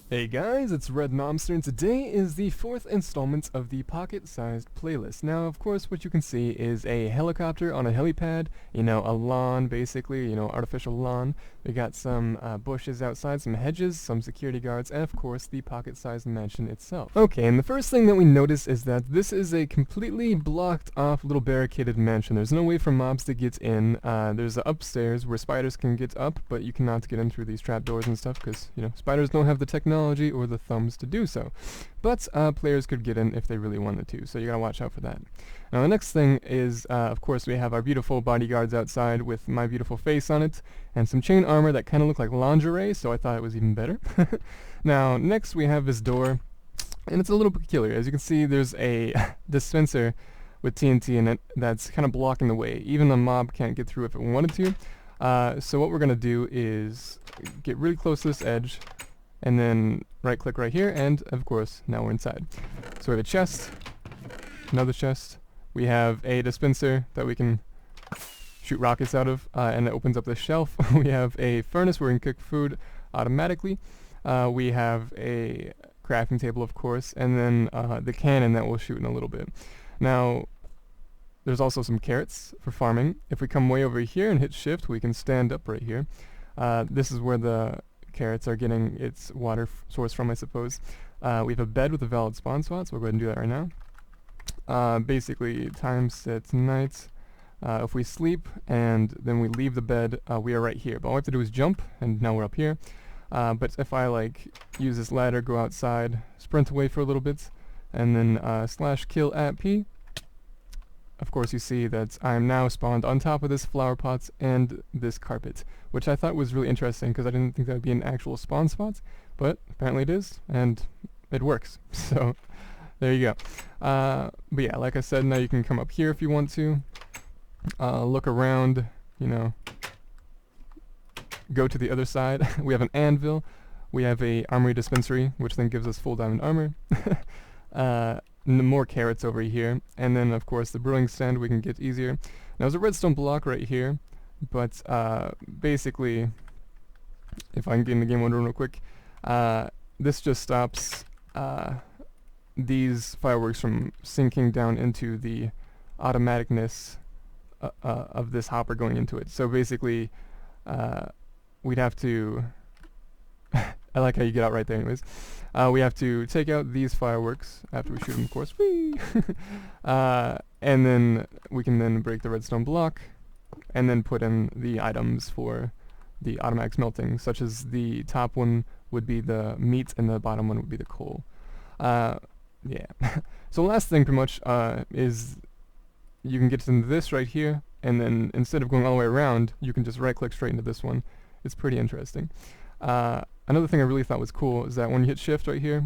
Hey guys, it's Red Nomster, and today is the 4th installment of the pocket-sized playlist. Now, of course, what you can see is a helicopter on a helipad, a lawn, basically, artificial lawn. We got some bushes outside, some hedges, some security guards, and of course, the pocket-sized mansion itself. Okay, and the first thing that we notice is that this is a completely blocked-off little barricaded mansion. There's no way for mobs to get in. There's upstairs where spiders can get up, but you cannot get in through these trapdoors and stuff, because, spiders don't have the technology or the thumbs to do so. But players could get in if they really wanted to, so you gotta watch out for that. Now the next thing is, of course, we have our beautiful bodyguards outside with my beautiful face on it, and some chain armor that kind of look like lingerie, so I thought it was even better. Now, next we have this door, and it's a little peculiar. As you can see, there's a dispenser with TNT in it that's kind of blocking the way. Even a mob can't get through if it wanted to. So what we're gonna do is get really close to this edge, and then right click right here, and of course now we're inside. So we have a chest, another chest, we have a dispenser that we can shoot rockets out of, and it opens up the shelf. We have a furnace where we can cook food automatically. We have a crafting table, of course, and then the cannon that we'll shoot in a little bit. Now there's also some carrots for farming. If we come way over here and hit shift, we can stand up right here. This is where the carrots are getting its water source from, I suppose. We have a bed with a valid spawn spot, so we'll go ahead and do that right now. Basically, time sets night. If we sleep and then we leave the bed, we are right here. But all we have to do is jump, and now we're up here. But if I use this ladder, go outside, sprint away for a little bit, and then slash kill at P, of course you see that I am now spawned on top of this flower pot and this carpet, which I thought was really interesting because I didn't think that would be an actual spawn spot, but apparently it is, and it works. So there you go. But yeah, like I said, now you can come up here if you want to, look around, go to the other side. We have an anvil, we have a armory dispensary, which then gives us full diamond armor. More carrots over here, and then of course the brewing stand we can get easier. Now there's a redstone block right here, but basically, if I can get in the game mode real quick, this just stops these fireworks from sinking down into the automaticness of this hopper going into it. So basically, we'd have to I like how you get out right there anyways. We have to take out these fireworks after we shoot them, of course. Whee! And then we can then break the redstone block and then put in the items for the automatic smelting, such as the top one would be the meat and the bottom one would be the coal. Yeah. So the last thing pretty much is you can get into this right here, and then instead of going all the way around, you can just right click straight into this one. It's pretty interesting. Another thing I really thought was cool is that when you hit shift right here,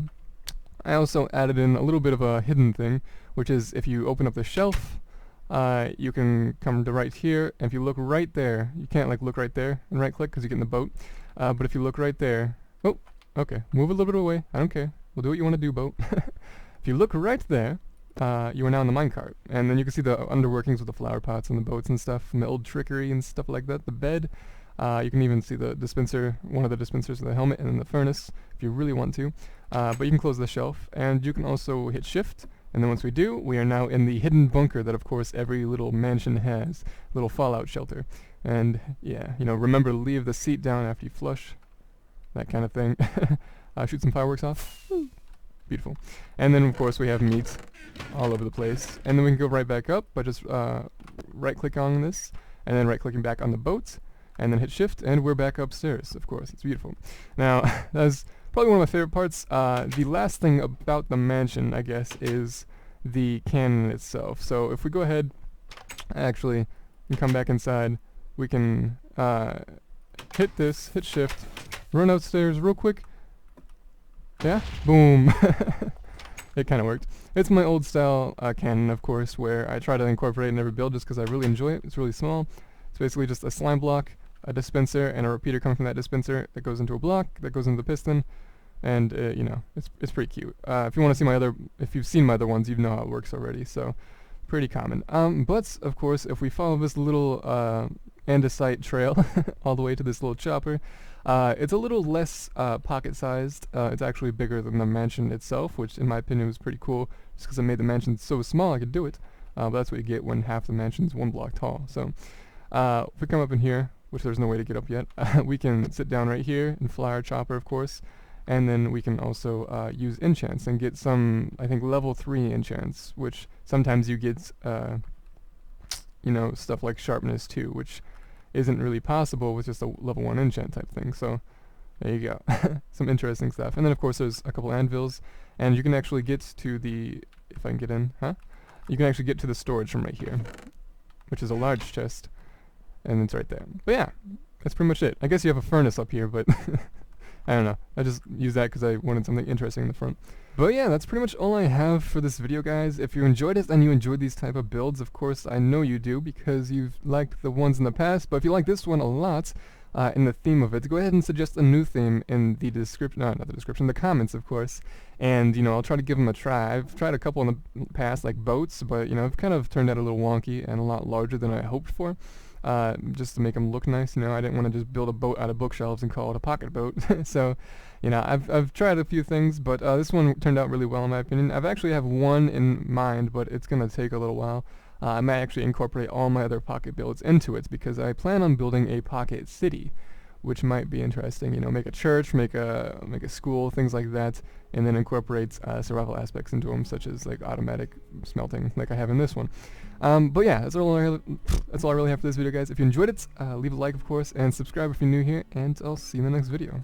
I also added in a little bit of a hidden thing, which is if you open up the shelf, you can come to right here, and if you look right there, you can't look right there and right click because you get in the boat, but if you look right there, oh, okay, move a little bit away, I don't care, we'll do what you want to do, boat. If you look right there, you are now in the minecart, and then you can see the underworkings with the flower pots and the boats and stuff, and the old trickery and stuff like that, the bed. You can even see the dispenser, one of the dispensers with the helmet, and then the furnace, if you really want to. But you can close the shelf, and you can also hit shift, and then once we do, we are now in the hidden bunker that, of course, every little mansion has, little fallout shelter. And yeah, remember to leave the seat down after you flush, that kind of thing. Shoot some fireworks off. Woo. Beautiful. And then, of course, we have meat all over the place. And then we can go right back up by just right-click on this, and then right-clicking back on the boat, and then hit shift, and we're back upstairs, of course. It's beautiful. Now, that's probably one of my favorite parts. The last thing about the mansion, I guess, is the cannon itself. So if we go ahead, actually, and come back inside, we can hit this, hit shift, run upstairs real quick. Yeah, boom. It kind of worked. It's my old style cannon, of course, where I try to incorporate it in every build just because I really enjoy it. It's really small. It's basically just a slime block, a dispenser, and a repeater coming from that dispenser that goes into a block, that goes into the piston, and it's pretty cute. If you want to see if you've seen my other ones, you know how it works already. So pretty common. But of course, if we follow this little andesite trail all the way to this little chopper, It's a little less pocket-sized. It's actually bigger than the mansion itself, which in my opinion was pretty cool, just because I made the mansion so small I could do it. But that's what you get when half the mansion's 1 block tall. So if we come up in here, which there's no way to get up yet, we can sit down right here and fly our chopper, of course. And then we can also use enchants and get some, I think, level 3 enchants, which sometimes you get, you know, stuff like sharpness too, which isn't really possible with just a level 1 enchant type thing. So there you go. Some interesting stuff. And then of course there's a couple anvils, and you can actually get to the, if I can get in, you can actually get to the storage from right here, which is a large chest, and it's right there. But yeah, that's pretty much it. I guess you have a furnace up here, but I don't know. I just used that because I wanted something interesting in the front. But yeah, that's pretty much all I have for this video, guys. If you enjoyed it and you enjoyed these type of builds, of course, I know you do because you've liked the ones in the past. But if you like this one a lot, in the theme of it, go ahead and suggest a new theme in the description, not the description, the comments, of course. And, you know, I'll try to give them a try. I've tried a couple in the past, like boats, but, you know, it's kind of turned out a little wonky and a lot larger than I hoped for. Just to make them look nice, you know, I didn't want to just build a boat out of bookshelves and call it a pocket boat. So, you know, I've tried a few things, but this one turned out really well in my opinion. I've actually have one in mind, but it's gonna take a little while. I might actually incorporate all my other pocket builds into it because I plan on building a pocket city, which might be interesting. You know, make a church, make a school, things like that, and then incorporate survival aspects into them, such as like automatic smelting, like I have in this one. But yeah, that's all I really have for this video, guys. If you enjoyed it, leave a like, of course, and subscribe if you're new here, and I'll see you in the next video.